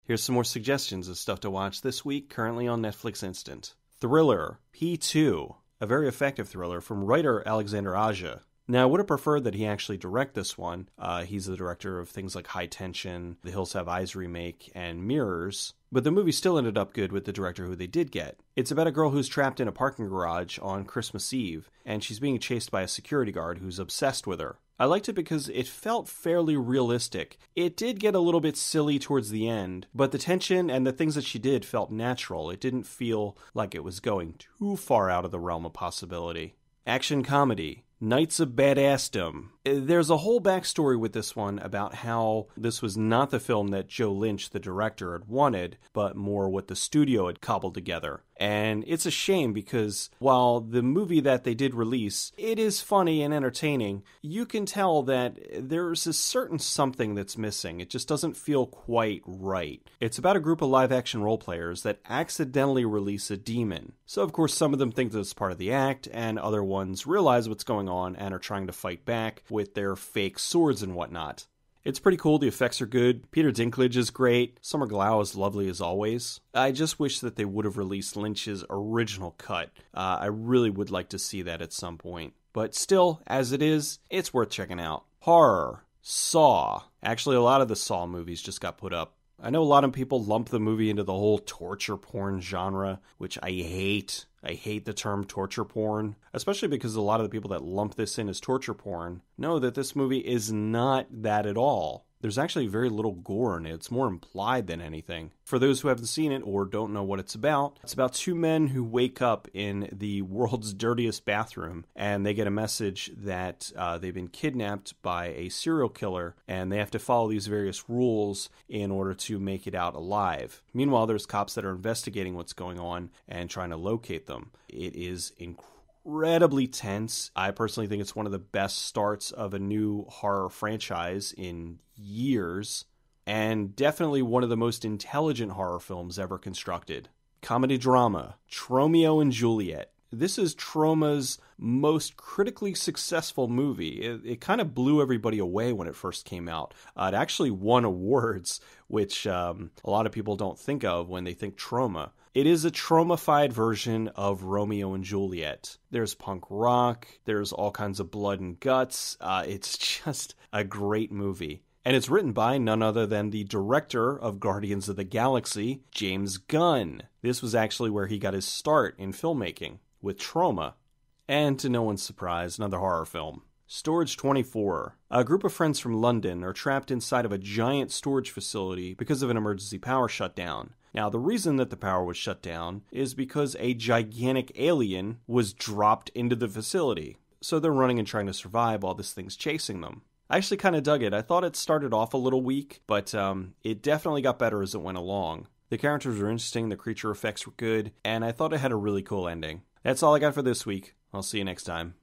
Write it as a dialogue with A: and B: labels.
A: Here's some more suggestions of stuff to watch this week, currently on Netflix Instant. Thriller, P2, a very effective thriller from writer Alexander Aja. Now, I would have preferred that he actually direct this one. He's the director of things like High Tension, the Hills Have Eyes remake, and Mirrors. But the movie still ended up good with the director who they did get. It's about a girl who's trapped in a parking garage on Christmas Eve, and she's being chased by a security guard who's obsessed with her. I liked it because it felt fairly realistic. It did get a little bit silly towards the end, but the tension and the things that she did felt natural. It didn't feel like it was going too far out of the realm of possibility. Action comedy, Knights of Badassdom. There's a whole backstory with this one about how this was not the film that Joe Lynch, the director, had wanted, but more what the studio had cobbled together. And it's a shame because while the movie that they did release, it is funny and entertaining, you can tell that there's a certain something that's missing. It just doesn't feel quite right. It's about a group of live-action role players that accidentally release a demon. So, of course, some of them think that it's part of the act, and other ones realize what's going on and are trying to fight back with their fake swords and whatnot. It's pretty cool. The effects are good. Peter Dinklage is great. Summer Glau is lovely as always. I just wish that they would have released Lynch's original cut. I really would like to see that at some point. But still, as it is, it's worth checking out. Horror. Saw. Actually, a lot of the Saw movies just got put up. I know a lot of people lump the movie into the whole torture porn genre, which I hate. I hate the term torture porn, especially because a lot of the people that lump this in as torture porn know that this movie is not that at all. There's actually very little gore in it. It's more implied than anything. For those who haven't seen it or don't know what it's about two men who wake up in the world's dirtiest bathroom, and they get a message that they've been kidnapped by a serial killer, and they have to follow these various rules in order to make it out alive. Meanwhile, there's cops that are investigating what's going on and trying to locate them. It is incredibly tense. I personally think it's one of the best starts of a new horror franchise in years, and definitely one of the most intelligent horror films ever constructed. Comedy drama, Tromeo and Juliet. This is Troma's most critically successful movie. It kind of blew everybody away when it first came out. It actually won awards, which a lot of people don't think of when they think Troma. It is a Tromified version of Romeo and Juliet. There's punk rock, there's all kinds of blood and guts. It's just a great movie. And it's written by none other than the director of Guardians of the Galaxy, James Gunn. This was actually where he got his start in filmmaking, with Troma. And to no one's surprise, another horror film. Storage 24. A group of friends from London are trapped inside of a giant storage facility because of an emergency power shutdown. Now, the reason that the power was shut down is because a gigantic alien was dropped into the facility. So they're running and trying to survive while this thing's chasing them. I actually kind of dug it. I thought it started off a little weak, but it definitely got better as it went along. The characters were interesting, the creature effects were good, and I thought it had a really cool ending. That's all I got for this week. I'll see you next time.